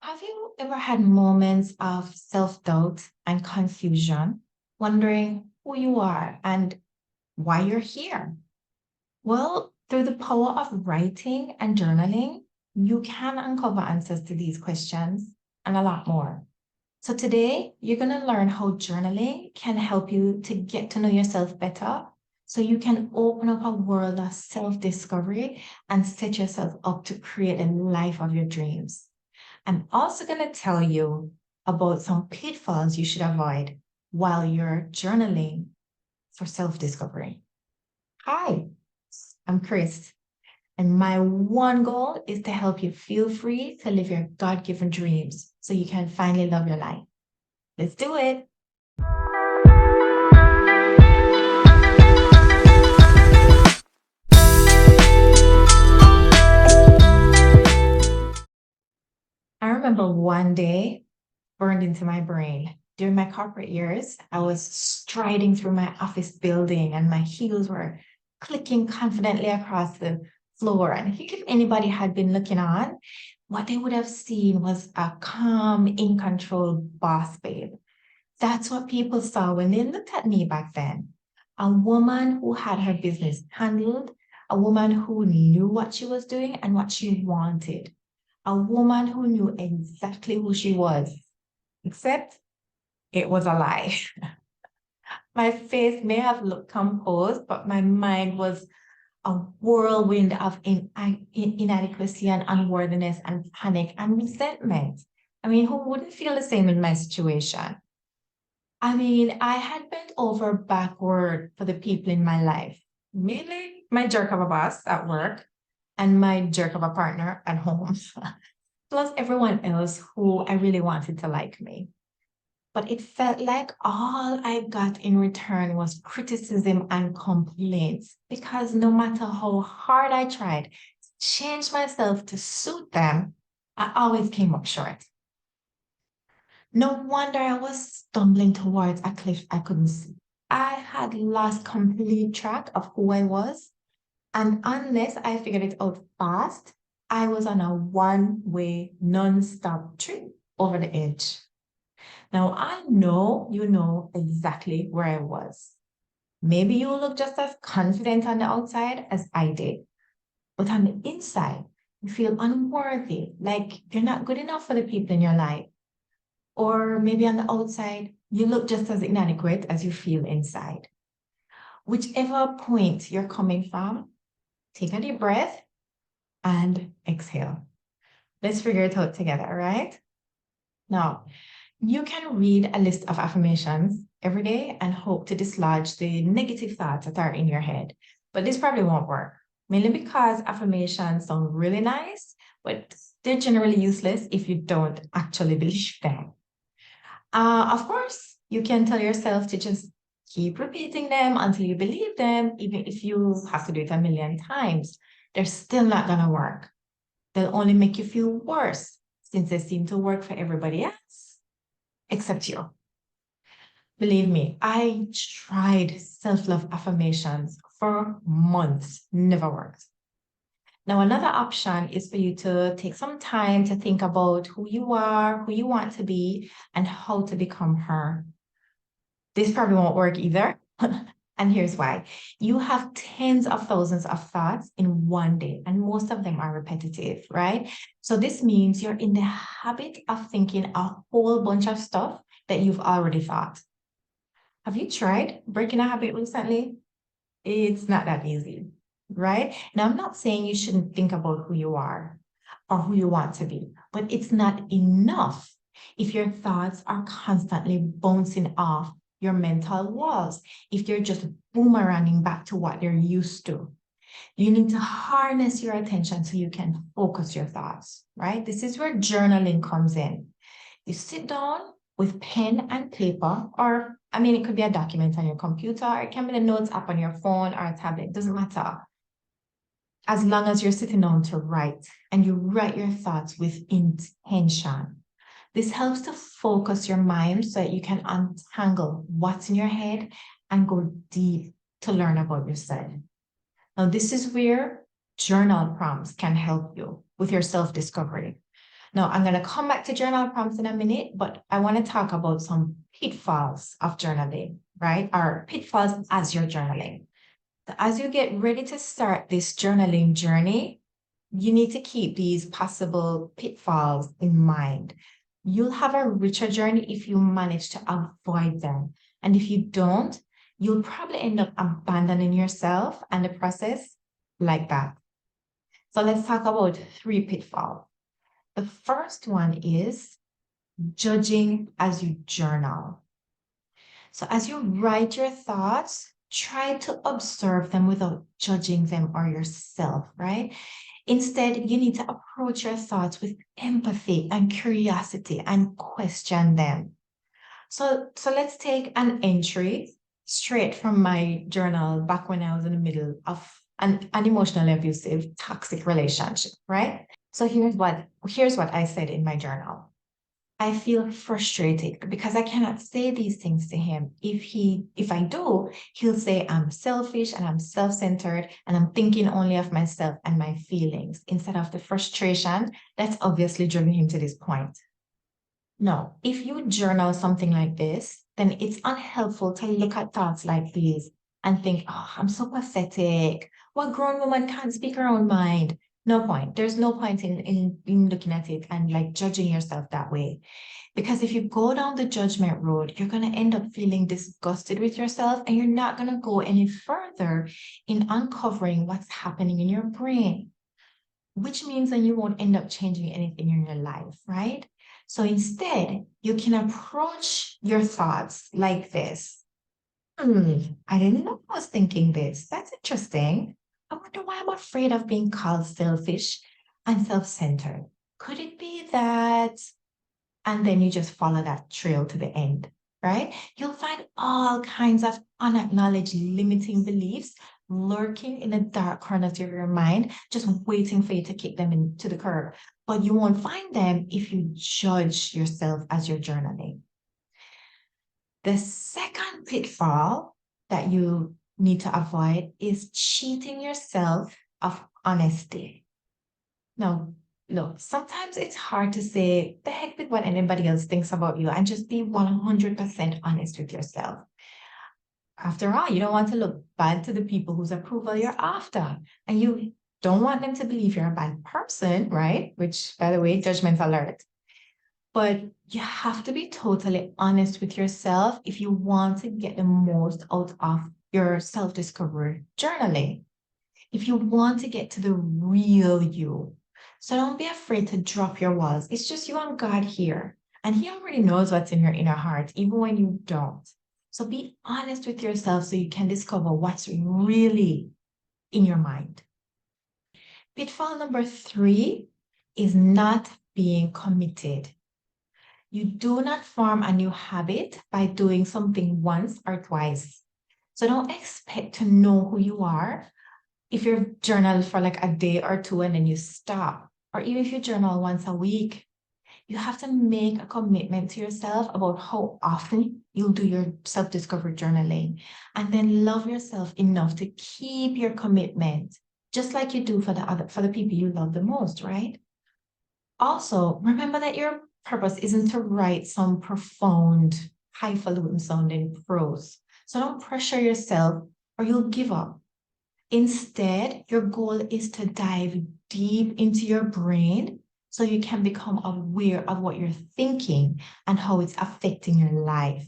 Have you ever had moments of self doubt and confusion, wondering who you are and why you're here? Well, through the power of writing and journaling, you can uncover answers to these questions and a lot more. So, today you're going to learn how journaling can help you to get to know yourself better so you can open up a world of self discovery and set yourself up to create a life of your dreams. I'm also going to tell you about some pitfalls you should avoid while you're journaling for self discovery. Hi, I'm Kris, and my one goal is to help you feel free to live your God given dreams so you can finally love your life. Let's do it. I remember one day burned into my brain. During my corporate years, I was striding through my office building and my heels were clicking confidently across the floor. And I think if anybody had been looking on, what they would have seen was a calm, in control boss babe. That's what people saw when they looked at me back then. A woman who had her business handled, a woman who knew what she was doing and what she wanted, a woman who knew exactly who she was, except it was a lie. My face may have looked composed, but my mind was a whirlwind of inadequacy and unworthiness and panic and resentment. I mean, who wouldn't feel the same in my situation? I mean, I had bent over backward for the people in my life, mainly my jerk of a boss at work and my jerk of a partner at home, plus everyone else who I really wanted to like me. But it felt like all I got in return was criticism and complaints because no matter how hard I tried to change myself to suit them, I always came up short. No wonder I was stumbling towards a cliff I couldn't see. I had lost complete track of who I was, and unless I figured it out fast, I was on a one way, non stop trip over the edge. Now, I know you know exactly where I was. Maybe you look just as confident on the outside as I did, but on the inside, you feel unworthy, like you're not good enough for the people in your life. Or maybe on the outside, you look just as inadequate as you feel inside. Whichever point you're coming from, take a deep breath and exhale. Let's figure it out together, all right? Now, you can read a list of affirmations every day and hope to dislodge the negative thoughts that are in your head. But this probably won't work, mainly because affirmations sound really nice, but they're generally useless if you don't actually believe them. Of course, you can tell yourself to just keep repeating them until you believe them, even if you have to do it a million times. They're still not going to work. They'll only make you feel worse since they seem to work for everybody else except you. Believe me, I tried self love affirmations for months, never worked. Now, another option is for you to take some time to think about who you are, who you want to be, and how to become her. This probably won't work either. And here's why. You have tens of thousands of thoughts in one day, and most of them are repetitive, right? So this means you're in the habit of thinking a whole bunch of stuff that you've already thought. Have you tried breaking a habit recently? It's not that easy, right? Now, I'm not saying you shouldn't think about who you are or who you want to be, but it's not enough if your thoughts are constantly bouncing off your mental walls, if they're just boomeranging back to what they're used to. You need to harness your attention so you can focus your thoughts, right? This is where journaling comes in. You sit down with pen and paper, or I mean, it could be a document on your computer, or it can be the notes app on your phone or a tablet, doesn't matter. As long as you're sitting down to write and you write your thoughts with intention. This helps to focus your mind so that you can untangle what's in your head and go deep to learn about yourself. Now, this is where journal prompts can help you with your self discovery. Now, I'm going to come back to journal prompts in a minute, but I want to talk about some pitfalls of journaling, right? Or pitfalls as you're journaling. So as you get ready to start this journaling journey, you need to keep these possible pitfalls in mind. You'll have a richer journey if you manage to avoid them. And if you don't, you'll probably end up abandoning yourself and the process like that. So let's talk about 3 pitfalls. The first one is judging as you journal. So as you write your thoughts, try to observe them without judging them or yourself, right? Instead, you need to approach your thoughts with empathy and curiosity and question them. So let's take an entry straight from my journal back when I was in the middle of an emotionally abusive, toxic relationship, right? So here's what I said in my journal. I feel frustrated because I cannot say these things to him. If I do, he'll say I'm selfish and I'm self-centered and I'm thinking only of myself and my feelings instead of the frustration that's obviously driven him to this point. No, if you journal something like this, then it's unhelpful to look at thoughts like these and think, oh, I'm so pathetic. What grown woman can't speak her own mind? No point. There's no point in looking at it and like judging yourself that way. Because if you go down the judgment road, you're going to end up feeling disgusted with yourself and you're not going to go any further in uncovering what's happening in your brain, which means that you won't end up changing anything in your life, right? So instead, you can approach your thoughts like this. I didn't know I was thinking this. That's interesting. I wonder why I'm afraid of being called selfish and self-centered. Could it be that? And then you just follow that trail to the end, right? You'll find all kinds of unacknowledged limiting beliefs lurking in the dark corners of your mind, just waiting for you to kick them into the curb. But you won't find them if you judge yourself as you're journaling. The second pitfall that you need to avoid is cheating yourself of honesty. Now, look, sometimes it's hard to say the heck with what anybody else thinks about you and just be 100% honest with yourself. After all, you don't want to look bad to the people whose approval you're after. And you don't want them to believe you're a bad person, right? Which, by the way, judgment alert. But you have to be totally honest with yourself if you want to get the most out of your self-discovery journaling. If you want to get to the real you. So don't be afraid to drop your walls. It's just you and God here. And He already knows what's in your inner heart, even when you don't. So be honest with yourself so you can discover what's really in your mind. Pitfall number 3 is not being committed. You do not form a new habit by doing something once or twice. So don't expect to know who you are if you journal for like a day or two and then you stop, or even if you journal once a week. You have to make a commitment to yourself about how often you'll do your self-discovery journaling, and then love yourself enough to keep your commitment, just like you do for the people you love the most, right? Also, remember that your purpose isn't to write some profound, highfalutin sounding prose. So don't pressure yourself or you'll give up. Instead, your goal is to dive deep into your brain so you can become aware of what you're thinking and how it's affecting your life.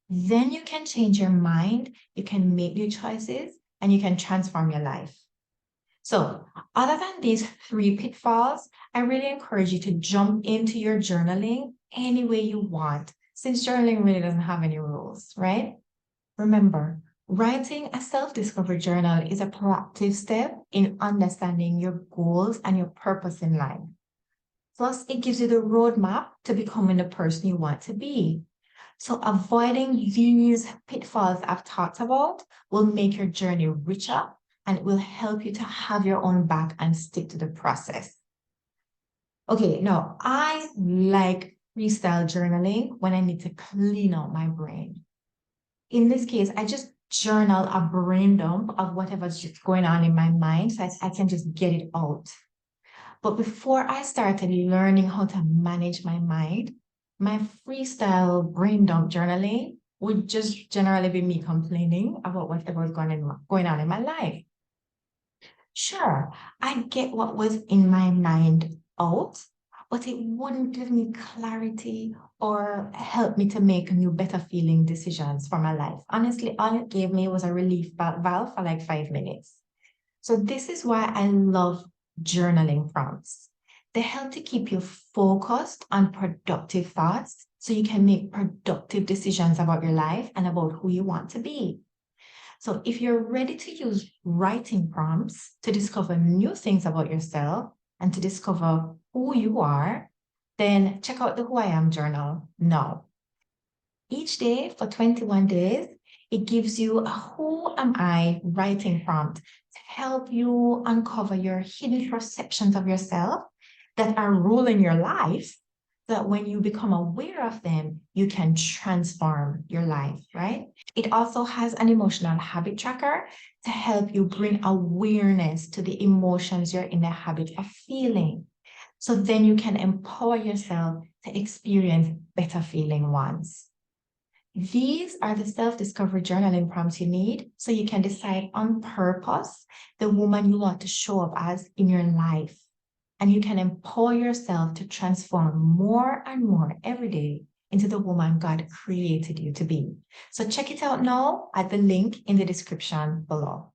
Then you can change your mind, you can make new choices, and you can transform your life. So, other than these 3 pitfalls, I really encourage you to jump into your journaling any way you want, since journaling really doesn't have any rules, right? Remember, writing a self-discovery journal is a proactive step in understanding your goals and your purpose in life. Plus, it gives you the roadmap to becoming the person you want to be. So avoiding these pitfalls I've talked about will make your journey richer, and it will help you to have your own back and stick to the process. Okay, now I like freestyle journaling when I need to clean out my brain. In this case, I just journal a brain dump of whatever's just going on in my mind so I can just get it out. But before I started learning how to manage my mind, my freestyle brain dump journaling would just generally be me complaining about whatever was going on in my life. Sure, I get what was in my mind out, but it wouldn't give me clarity or help me to make new, better feeling decisions for my life. Honestly, all it gave me was a relief valve for like 5 minutes. So this is why I love journaling prompts. They help to keep you focused on productive thoughts so you can make productive decisions about your life and about who you want to be. So if you're ready to use writing prompts to discover new things about yourself and to discover who you are, then check out the Who I Am journal now. Each day for 21 days, it gives you a Who Am I writing prompt to help you uncover your hidden perceptions of yourself that are ruling your life, so that when you become aware of them, you can transform your life, right? It also has an emotional habit tracker to help you bring awareness to the emotions you're in the habit of feeling. So then you can empower yourself to experience better feeling ones. These are the self-discovery journaling prompts you need so you can decide on purpose the woman you want to show up as in your life. And you can empower yourself to transform more and more every day into the woman God created you to be. So check it out now at the link in the description below.